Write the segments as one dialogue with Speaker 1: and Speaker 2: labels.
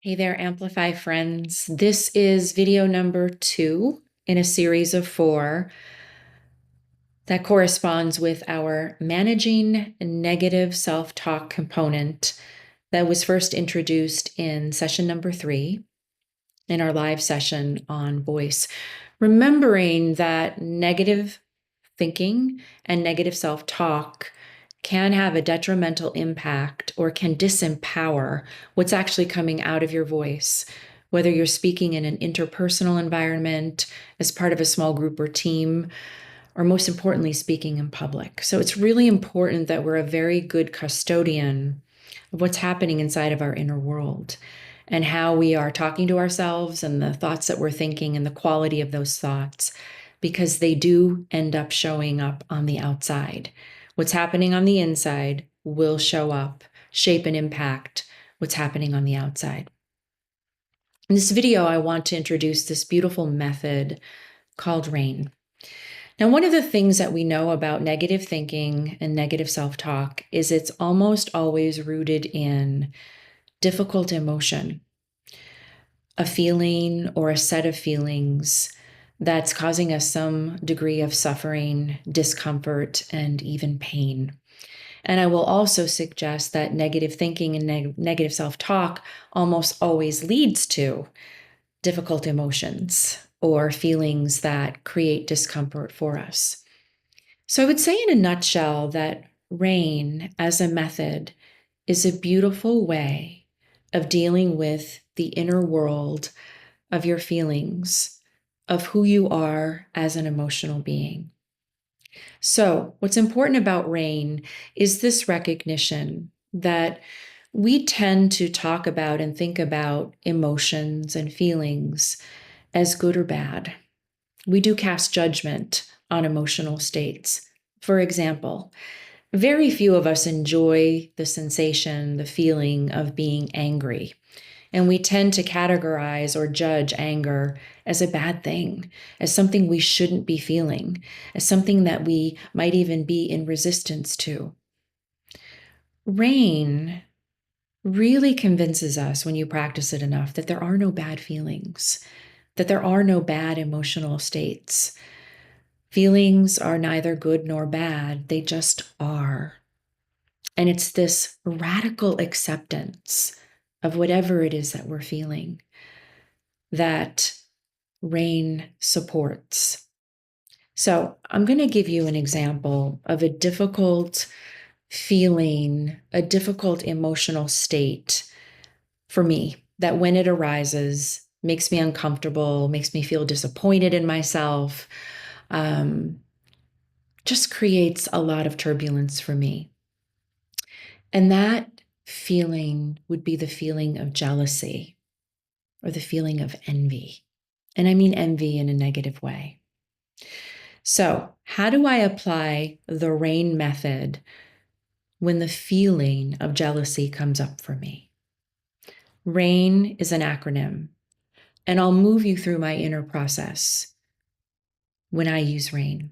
Speaker 1: Hey there, Amplify friends. This is video number 2 in a series of 4 that corresponds with our managing negative self-talk component that was first introduced in session number 3 in our live session on voice. Remembering that negative thinking and negative self-talk can have a detrimental impact or can disempower what's actually coming out of your voice, whether you're speaking in an interpersonal environment, as part of a small group or team, or most importantly, speaking in public. So it's really important that we're a very good custodian of what's happening inside of our inner world and how we are talking to ourselves and the thoughts that we're thinking and the quality of those thoughts, because they do end up showing up on the outside. What's happening on the inside will show up, shape, and impact what's happening on the outside. In this video, I want to introduce this beautiful method called RAIN. Now, one of the things that we know about negative thinking and negative self-talk is it's almost always rooted in difficult emotion, a feeling or a set of feelings that's causing us some degree of suffering, discomfort, and even pain. And I will also suggest that negative thinking and negative self-talk almost always leads to difficult emotions or feelings that create discomfort for us. So I would say in a nutshell that RAIN as a method is a beautiful way of dealing with the inner world of your feelings, of who you are as an emotional being. So what's important about RAIN is this recognition that we tend to talk about and think about emotions and feelings as good or bad. We do cast judgment on emotional states. For example, very few of us enjoy the sensation, the feeling of being angry. And we tend to categorize or judge anger as a bad thing, as something we shouldn't be feeling, as something that we might even be in resistance to. RAIN really convinces us, when you practice it enough, that there are no bad feelings, that there are no bad emotional states. Feelings are neither good nor bad, they just are. And it's this radical acceptance of whatever it is that we're feeling that RAIN supports. So I'm going to give you an example of a difficult feeling, a difficult emotional state for me that when it arises, makes me uncomfortable, makes me feel disappointed in myself, just creates a lot of turbulence for me. And that feeling would be the feeling of jealousy or the feeling of envy. And I mean envy in a negative way. So, how do I apply the RAIN method when the feeling of jealousy comes up for me? RAIN is an acronym, and I'll move you through my inner process when I use RAIN.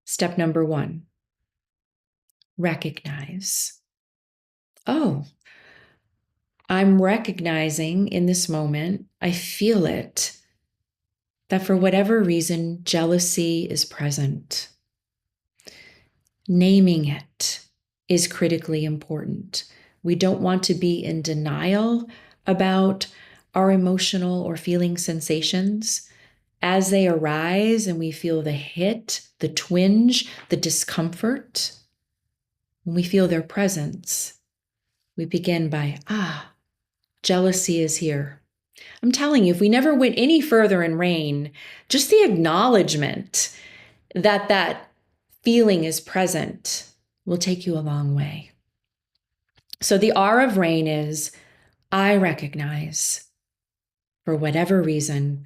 Speaker 1: Step number 1, recognize. Oh, I'm recognizing in this moment, I feel it, that for whatever reason, jealousy is present. Naming it is critically important. We don't want to be in denial about our emotional or feeling sensations. As they arise and we feel the hit, the twinge, the discomfort, when we feel their presence, we begin by, jealousy is here. I'm telling you, if we never went any further in RAIN, just the acknowledgement that that feeling is present will take you a long way. So the R of RAIN is, I recognize, for whatever reason,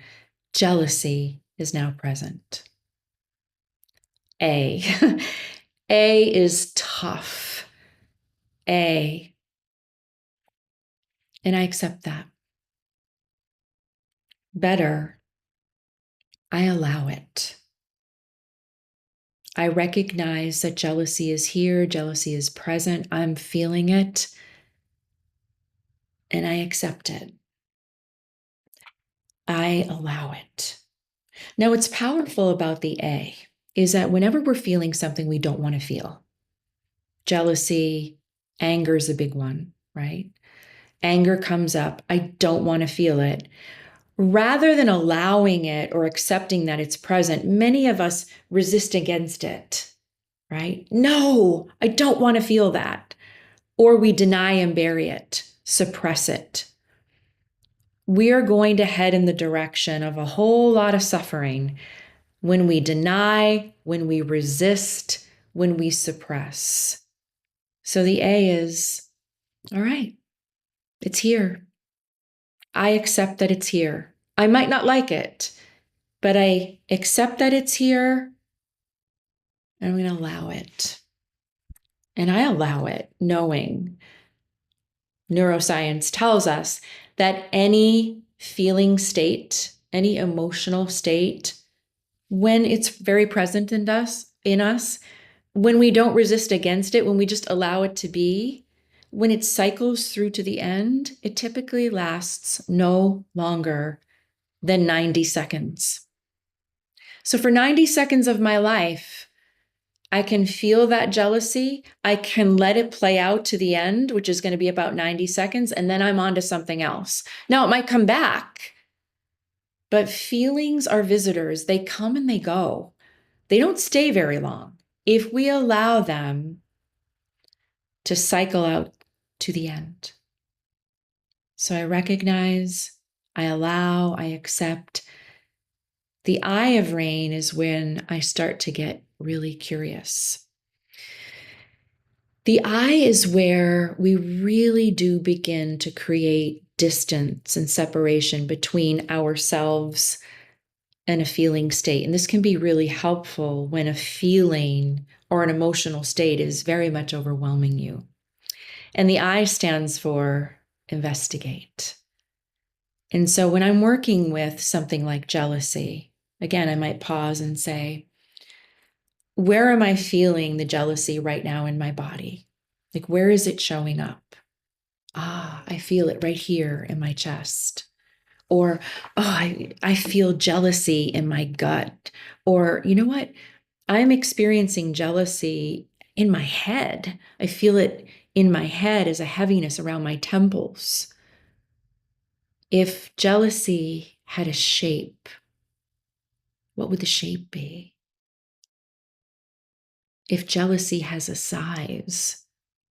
Speaker 1: jealousy is now present. A. A is tough. A. And I accept that. Better, I allow it. I recognize that jealousy is here, jealousy is present, I'm feeling it. and I accept it. I allow it. Now, what's powerful about the A is that whenever we're feeling something we don't want to feel, jealousy, anger is a big one, right? Anger comes up. I don't want to feel it. Rather than allowing it or accepting that it's present, many of us resist against it, right? No, I don't want to feel that. Or we deny and bury it, suppress it. We are going to head in the direction of a whole lot of suffering when we deny, when we resist, when we suppress. So the A is, all right, it's here. I accept that it's here. I might not like it, but I accept that it's here and I'm going to allow it. And I allow it knowing neuroscience tells us that any feeling state, any emotional state, when it's very present in us, when we don't resist against it, when we just allow it to be, when it cycles through to the end, it typically lasts no longer than 90 seconds. So for 90 seconds of my life, I can feel that jealousy. I can let it play out to the end, which is going to be about 90 seconds, and then I'm on to something else. Now, it might come back, but feelings are visitors. They come and they go. They don't stay very long if we allow them to cycle out to the end. So I recognize, I allow, I accept. The I of rain is when I start to get really curious. The I is where we really do begin to create distance and separation between ourselves and a feeling state. And this can be really helpful when a feeling or an emotional state is very much overwhelming you. And the I stands for investigate. And so when I'm working with something like jealousy, again, I might pause and say, where am I feeling the jealousy right now in my body? Like, where is it showing up? I feel it right here in my chest. Or, I feel jealousy in my gut. Or, you know what? I'm experiencing jealousy in my head. I feel it in my head as a heaviness around my temples. If jealousy had a shape, what would the shape be? If jealousy has a size,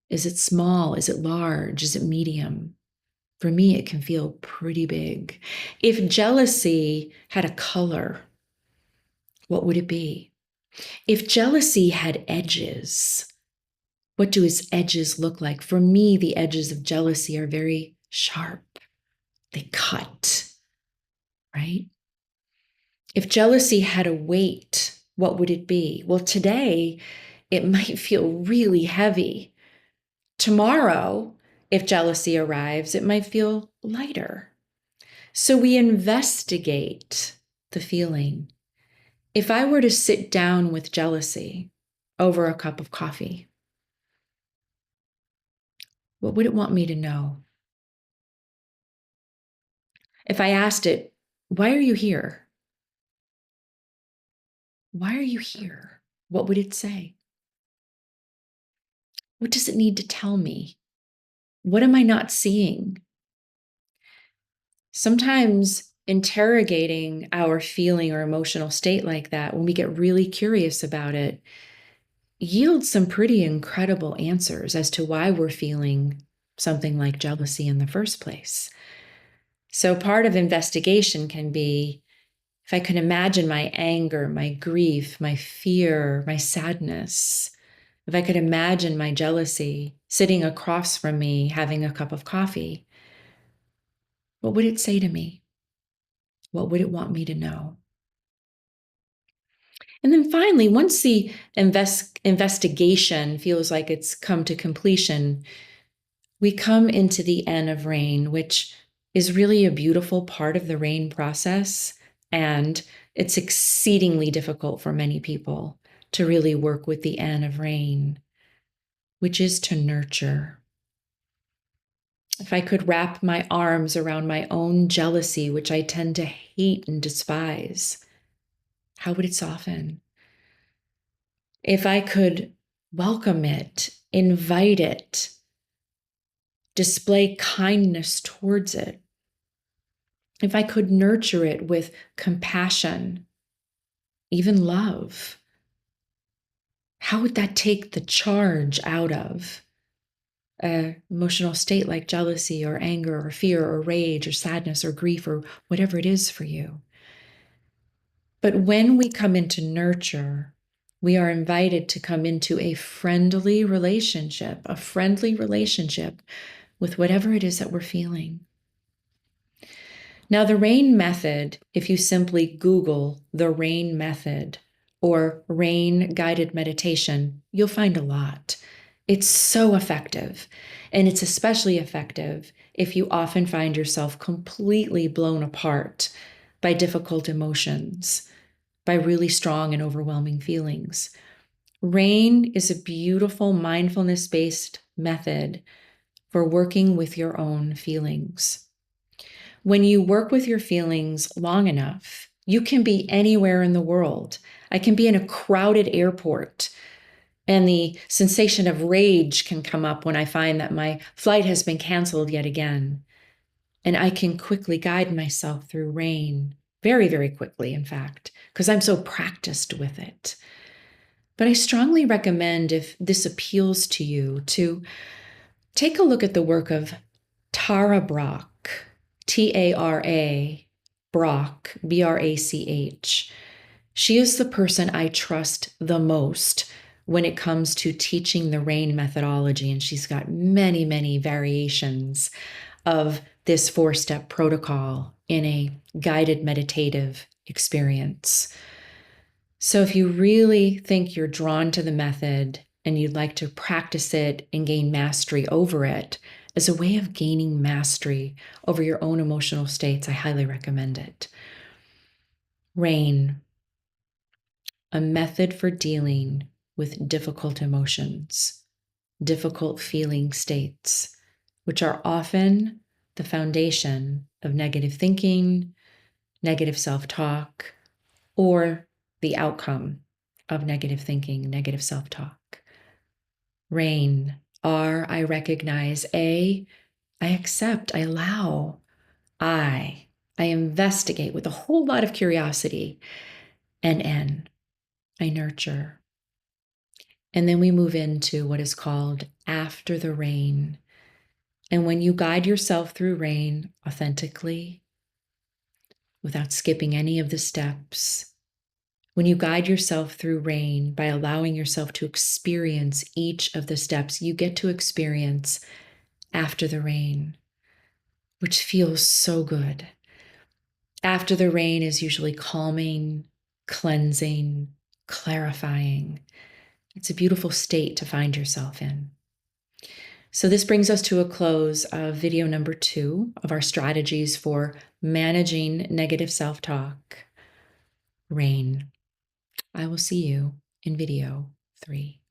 Speaker 1: is it small? Is it large? Is it medium? For me, it can feel pretty big. If jealousy had a color, what would it be? If jealousy had edges, what do its edges look like? For me, the edges of jealousy are very sharp. They cut, right? If jealousy had a weight, what would it be? Well, today, it might feel really heavy. Tomorrow, if jealousy arrives, it might feel lighter. So we investigate the feeling. If I were to sit down with jealousy over a cup of coffee, what would it want me to know? If I asked it, why are you here? Why are you here? What would it say? What does it need to tell me? What am I not seeing? Sometimes interrogating our feeling or emotional state like that, when we get really curious about it, yields some pretty incredible answers as to why we're feeling something like jealousy in the first place. So part of investigation can be, if I can imagine my anger, my grief, my fear, my sadness, if I could imagine my jealousy sitting across from me having a cup of coffee, what would it say to me? What would it want me to know? And then finally, once the investigation feels like it's come to completion, we come into the N of rain, which is really a beautiful part of the rain process. And it's exceedingly difficult for many people to really work with the N of rain, which is to nurture. If I could wrap my arms around my own jealousy, which I tend to hate and despise, how would it soften? If I could welcome it, invite it, display kindness towards it, if I could nurture it with compassion, even love, how would that take the charge out of an emotional state like jealousy or anger or fear or rage or sadness or grief or whatever it is for you? But when we come into nurture, we are invited to come into a friendly relationship with whatever it is that we're feeling. Now, the RAIN method, if you simply Google the RAIN method or RAIN guided meditation, you'll find a lot. It's so effective. And it's especially effective if you often find yourself completely blown apart by difficult emotions, by really strong and overwhelming feelings. RAIN is a beautiful mindfulness-based method for working with your own feelings. When you work with your feelings long enough, you can be anywhere in the world. I can be in a crowded airport, and the sensation of rage can come up when I find that my flight has been canceled yet again. And I can quickly guide myself through RAIN, very, very quickly, in fact, because I'm so practiced with it. But I strongly recommend, if this appeals to you, to take a look at the work of Tara Brach, T-A-R-A, Brach, B-R-A-C-H. She is the person I trust the most when it comes to teaching the RAIN methodology, and she's got many, many variations of this 4-step protocol in a guided meditative experience. So if you really think you're drawn to the method and you'd like to practice it and gain mastery over it as a way of gaining mastery over your own emotional states, I highly recommend it. RAIN, a method for dealing with difficult emotions, difficult feeling states, which are often the foundation of negative thinking, negative self-talk, or the outcome of negative thinking, negative self-talk. RAIN, R, I recognize. A, I accept, I allow. I investigate with a whole lot of curiosity. And N, I nurture. And then we move into what is called after the RAIN. And when you guide yourself through RAIN authentically, without skipping any of the steps, when you guide yourself through RAIN by allowing yourself to experience each of the steps, you get to experience after the RAIN, which feels so good. After the RAIN is usually calming, cleansing, clarifying. It's a beautiful state to find yourself in. So this brings us to a close of video number 2 of our strategies for managing negative self-talk. RAIN. I will see you in video 3.